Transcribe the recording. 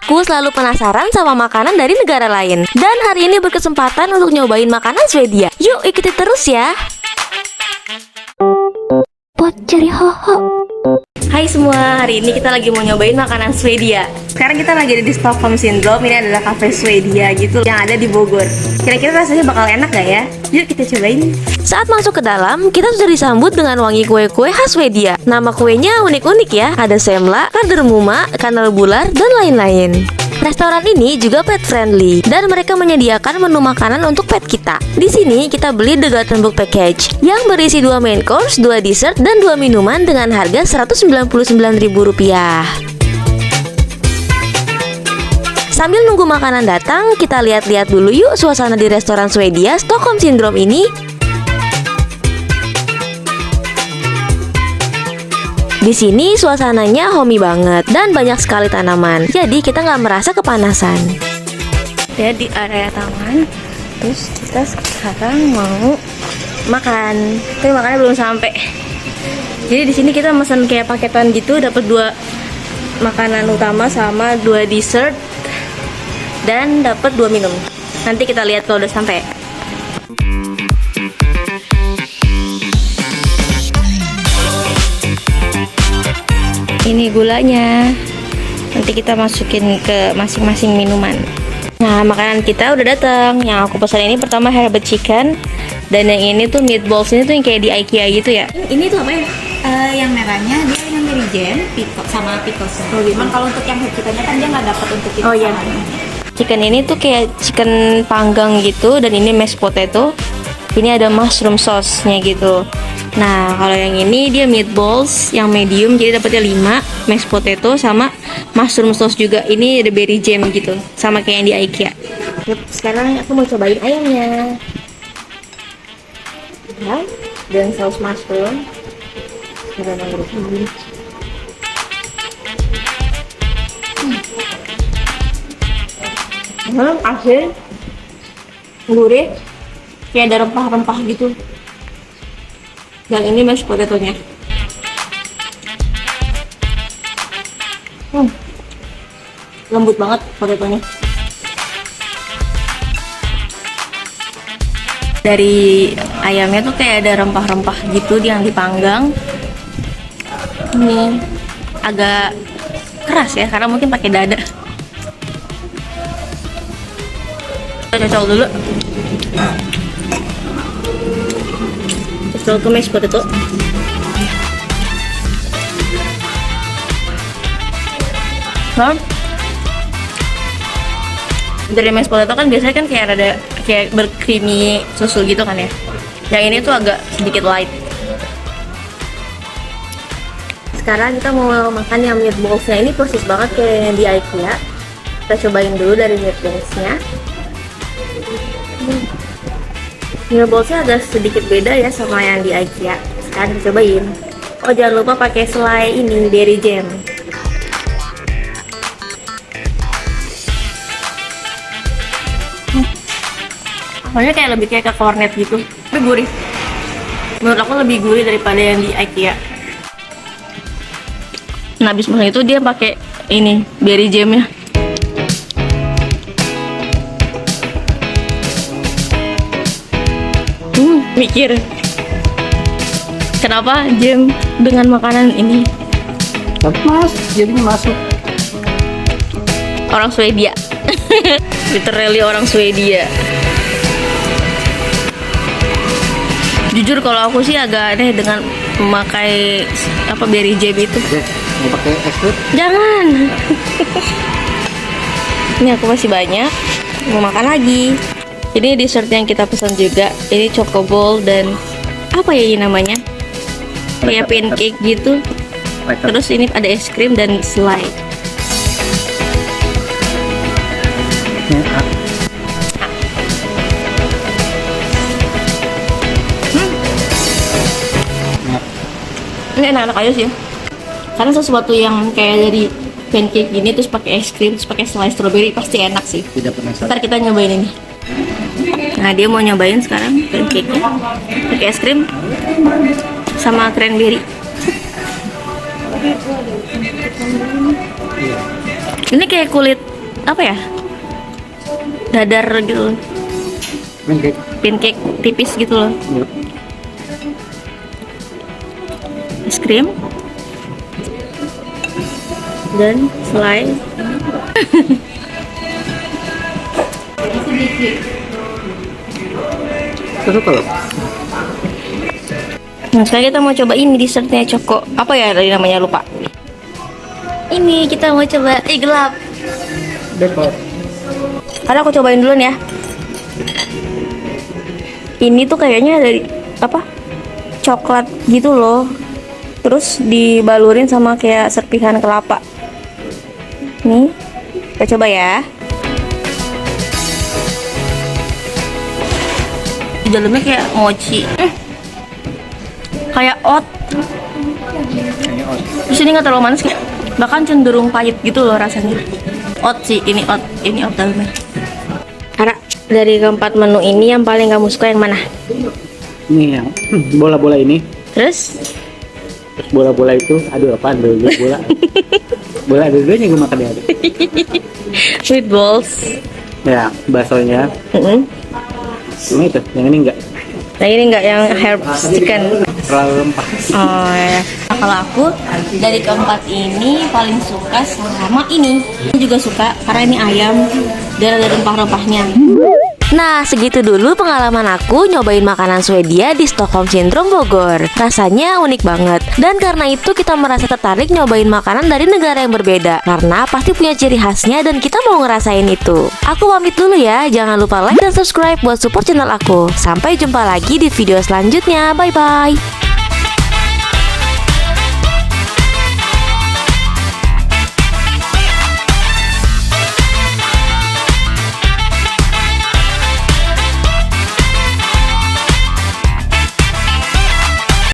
Aku selalu penasaran sama makanan dari negara lain. Dan hari ini berkesempatan untuk nyobain makanan Swedia. Yuk ikuti terus ya. Pot cari hoho. Hai semua, hari ini kita lagi mau nyobain makanan Swedia. Sekarang kita lagi ada di Stockholm Syndrome. Ini adalah cafe Swedia gitu yang ada di Bogor. Kira-kira rasanya bakal enak gak ya? Yuk kita cobain. Saat masuk ke dalam, kita sudah disambut dengan wangi kue-kue khas Swedia. Nama kuenya unik-unik ya. Ada semla, kardemumma, kanel bular, dan lain-lain. Restoran ini juga pet friendly dan mereka menyediakan menu makanan untuk pet kita. Di sini kita beli The Gothenburg Package yang berisi 2 main course, 2 dessert, dan 2 minuman dengan harga Rp199.000. Sambil nunggu makanan datang, kita lihat-lihat dulu yuk suasana di restoran Swedia Stockholm Syndrome ini. Di sini suasananya homey banget dan banyak sekali tanaman, jadi kita nggak merasa kepanasan. Ya di area taman, terus kita sekarang mau makan, tapi makannya belum sampai. Jadi di sini kita pesan kayak paketan gitu, dapat 2 makanan utama sama 2 dessert dan dapat 2 minum. Nanti kita lihat kalau udah sampai. Ini gulanya. Nanti kita masukin ke masing-masing minuman. Nah, makanan kita udah datang. Yang aku pesan ini pertama herbal chicken, dan yang ini tuh meatballs ini tuh yang kayak di IKEA gitu ya. Ini tuh apa ya? Yang merahnya dia yang dari jam, sama pickles. Oh, gitu. Cuman kalau untuk yang chickennya kan dia nggak dapat untuk itu. Oh iya. Chicken ini tuh kayak chicken panggang gitu, dan ini mashed potato. Ini ada mushroom sauce-nya gitu. Nah, kalau yang ini dia meatballs yang medium, jadi dapatnya 5, mashed potato sama mushroom sauce juga. Ini ada berry jam gitu, sama kayak yang di IKEA. Yuk, sekarang aku mau cobain ayamnya. Ya, dan saus mushroom. Asin, gurih, kayak ada rempah-rempah gitu. Dan ini mashed potatonya. Lembut banget potatonya. Dari ayamnya tuh kayak ada rempah-rempah gitu yang dipanggang. Ini agak keras ya, karena mungkin pakai dada. Kita cocok dulu. Cocok ke mashed potato. Nah, dari mashed potato kan biasanya kan kayak ada kayak bercreamy susu gitu kan ya. Yang ini tuh agak sedikit light. Sekarang kita mau makan yang meatballsnya. Ini persis banget kayak yang di IKEA. Kita cobain dulu dari meatballsnya. Meatballsnya agak sedikit beda ya sama yang di IKEA. Sekarang kita cobain. Oh, jangan lupa pakai selai ini, berry jam. Soalnya kayak lebih kayak ke cornet gitu, tapi gurih. Menurut aku lebih gurih daripada yang di IKEA. Nah, habis makan itu dia pakai ini berry jamnya. Mikir kenapa jam dengan makanan ini? Mas, jadinya masuk. Orang Swedia. Literally orang Swedia. Jujur kalau aku sih agak aneh dengan memakai apa berry jam itu. Mau pakai ekstrak? Jangan. Ini aku masih banyak, mau makan lagi. Ini dessert yang kita pesan juga. Ini choco bowl dan apa ya ini namanya? Kayak pancake gitu. Terus ini ada es krim dan selai. Ini enak-enak aja sih. Karena sesuatu yang kayak dari pancake gini terus pakai es krim, terus pakai selai strawberry pasti enak sih. Tidak pernah salah. Ntar kita nyobain ini. Nah, dia mau nyobain sekarang pancake-nya pakai es krim sama cranberry. Ini kayak kulit apa ya? Dadar gitu. Pancake. Pancake tipis gitu loh. Ya. Es krim. Dan selai. Saya suka loh. Nah, sekarang kita mau coba ini dessertnya Choco. Apa ya tadi namanya, lupa. Ini kita mau coba gelap. Dekor. Karena aku cobain dulu nih ya. Ini tuh kayaknya dari apa? Coklat gitu loh. Terus dibalurin sama kayak serpihan kelapa. Nih, kita coba ya. Di dalamnya kayak mochi. Kayak oat. Terus ini nggak terlalu manis, kayak bahkan cenderung pahit gitu loh rasanya. Oat sih, ini oat dalamnya. Karena dari keempat menu ini yang paling kamu suka yang mana? Ini yang bola-bola ini. Terus Bola-bola itu, aduh apaan tuh bola. Bola dua-duanya gue makan ya. meatballs. Ya, baksonya. Ini itu, yang ini enggak. Nah ini enggak yang herbs chicken. Terlalu rempah. Oh ya. Nah, kalau aku dari keempat ini paling suka sama ini. Ini juga suka karena ini ayam dan ada rempah-rempahnya. Nah, segitu dulu pengalaman aku nyobain makanan Swedia di Stockholm Syndrome Bogor. Rasanya unik banget. Dan karena itu kita merasa tertarik nyobain makanan dari negara yang berbeda. Karena pasti punya ciri khasnya dan kita mau ngerasain itu. Aku pamit dulu ya. Jangan lupa like dan subscribe buat support channel aku. Sampai jumpa lagi di video selanjutnya. Bye-bye.